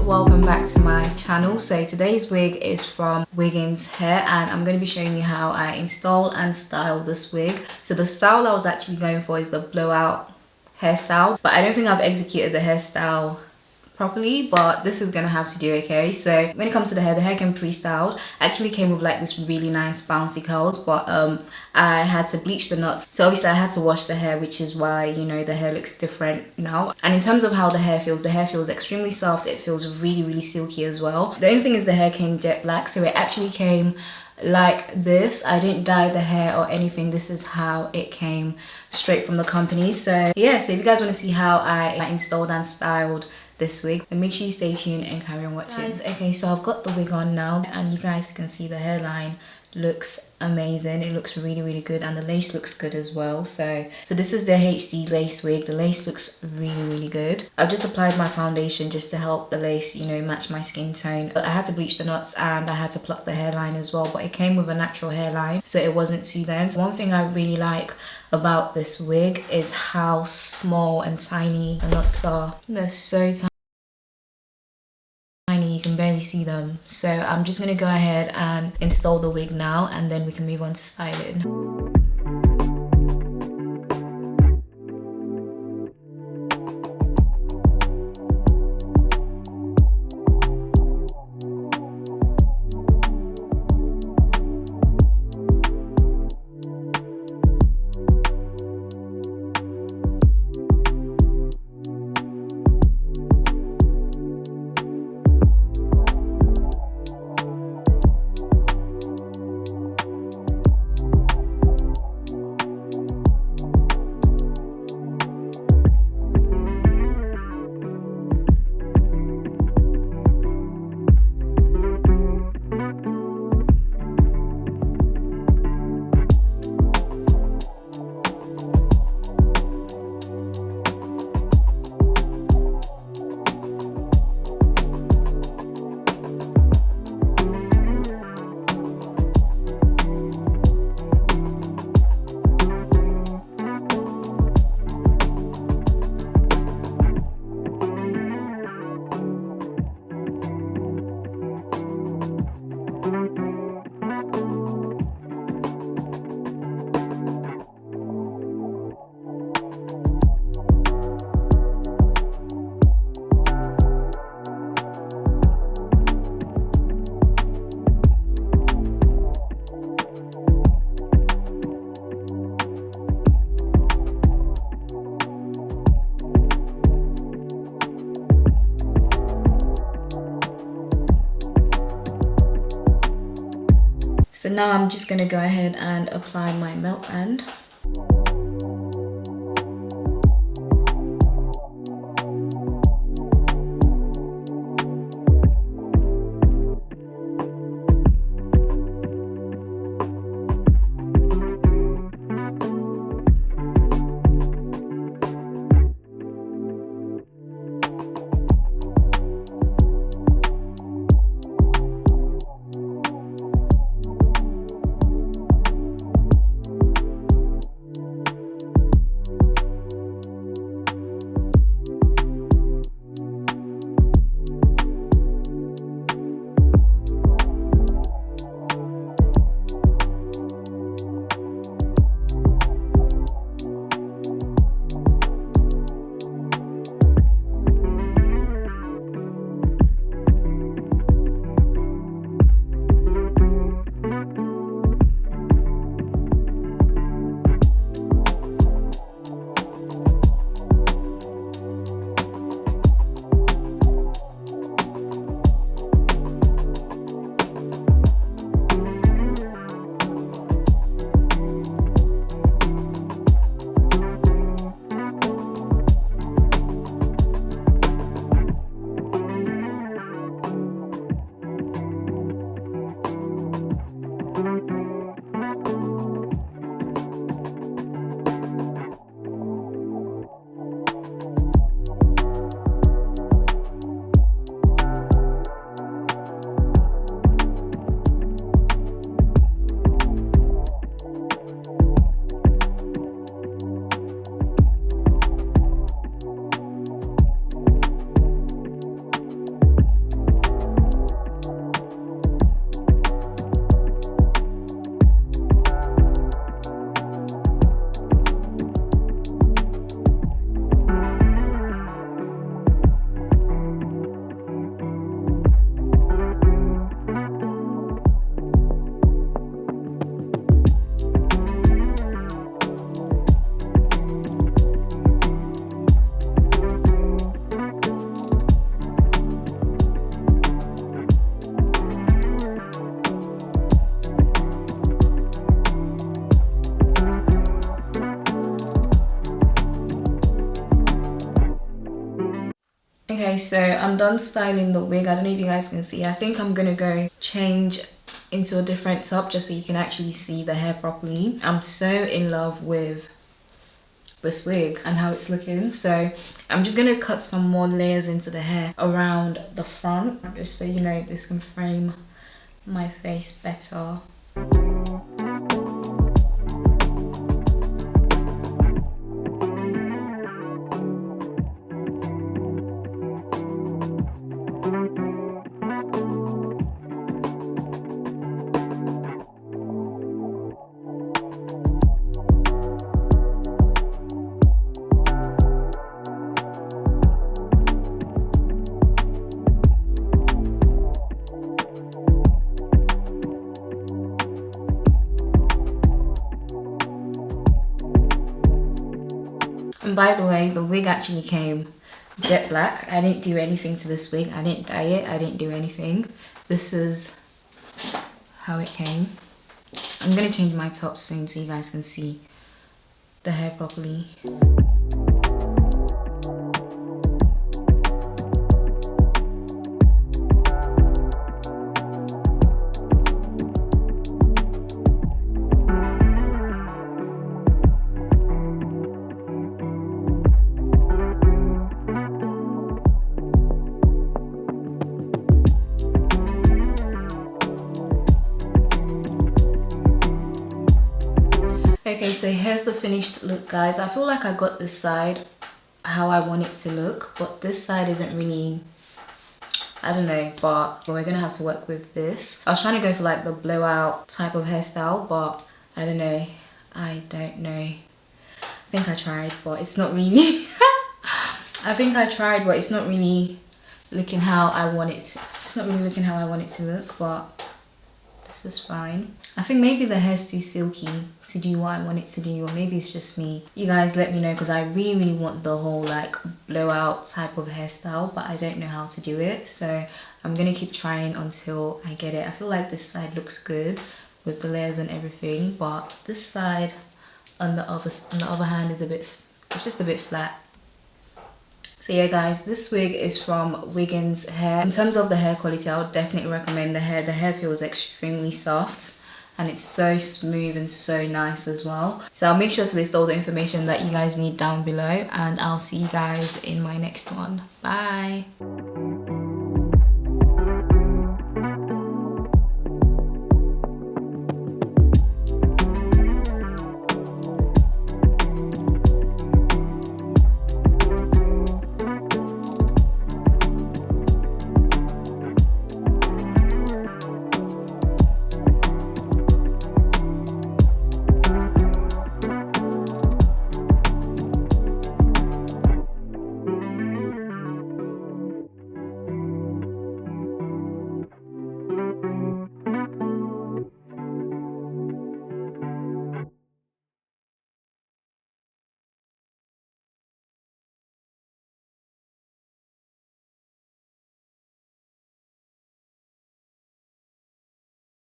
welcome back to my channel. So today's wig is from Wiggins hair, and I'm going to be showing you how I install and style this wig. So the style I was actually going for is the blowout hairstyle, but I don't think I've executed the hairstyle properly, but this is gonna have to do. Okay, so when it comes to the hair came pre-styled. Actually came with like this really nice bouncy curls, but I had to bleach the knots, so obviously I had to wash the hair, which is why, you know, the hair looks different now. And in terms of how the hair feels extremely soft. It feels really silky as well. The only thing is the hair came jet black, so it actually came like this. I didn't dye the hair or anything. This is how it came straight from the company. So yeah, so if you guys want to see how I installed and styled this wig, then make sure you stay tuned and carry on watching. Guys, okay, so I've got the wig on now, and you guys can see the hairline looks amazing. It looks really good, and the lace looks good as well. So this is the HD lace wig. The lace looks really good. I've just applied my foundation just to help the lace, you know, match my skin tone. But I had to bleach the knots and I had to pluck the hairline as well, but it came with a natural hairline, so it wasn't too dense. One thing I really like about this wig is how small and tiny the knots are. They're so tiny, you can barely see them. So I'm just gonna go ahead and install the wig now, and then we can move on to styling. So now I'm just gonna go ahead and apply my melt band. Okay, so I'm done styling the wig. I don't know if you guys can see. I think I'm gonna go change into a different top just so you can actually see the hair properly. I'm so in love with this wig and how it's looking, so I'm just gonna cut some more layers into the hair around the front just so you know this can frame my face better. And by the way, the wig actually came jet black. I didn't do anything to this wig. I didn't dye it. I didn't do anything. This is how it came. I'm gonna change my top soon so you guys can see the hair properly. Okay, so here's the finished look, guys. I feel like I got this side how I want it to look, but this side isn't really, I don't know, but we're gonna have to work with this. I was trying to go for like the blowout type of hairstyle, but I don't know. I think I tried, but it's not really I think I tried, but it's not really looking how I want it to. It's not really looking how I want it to look, but this is fine. I think maybe the hair's too silky to do what I want it to do, or maybe it's just me. You guys let me know, because I really want the whole like blowout type of hairstyle, but I don't know how to do it. So I'm gonna keep trying until I get it. I feel like this side looks good with the layers and everything, but this side on the other hand is it's just a bit flat. So yeah guys, this wig is from Wiggins hair. In terms of the hair quality, I would definitely recommend the hair. The hair feels extremely soft and it's so smooth and so nice as well. So I'll make sure to list all the information that you guys need down below, and I'll see you guys in my next one. Bye.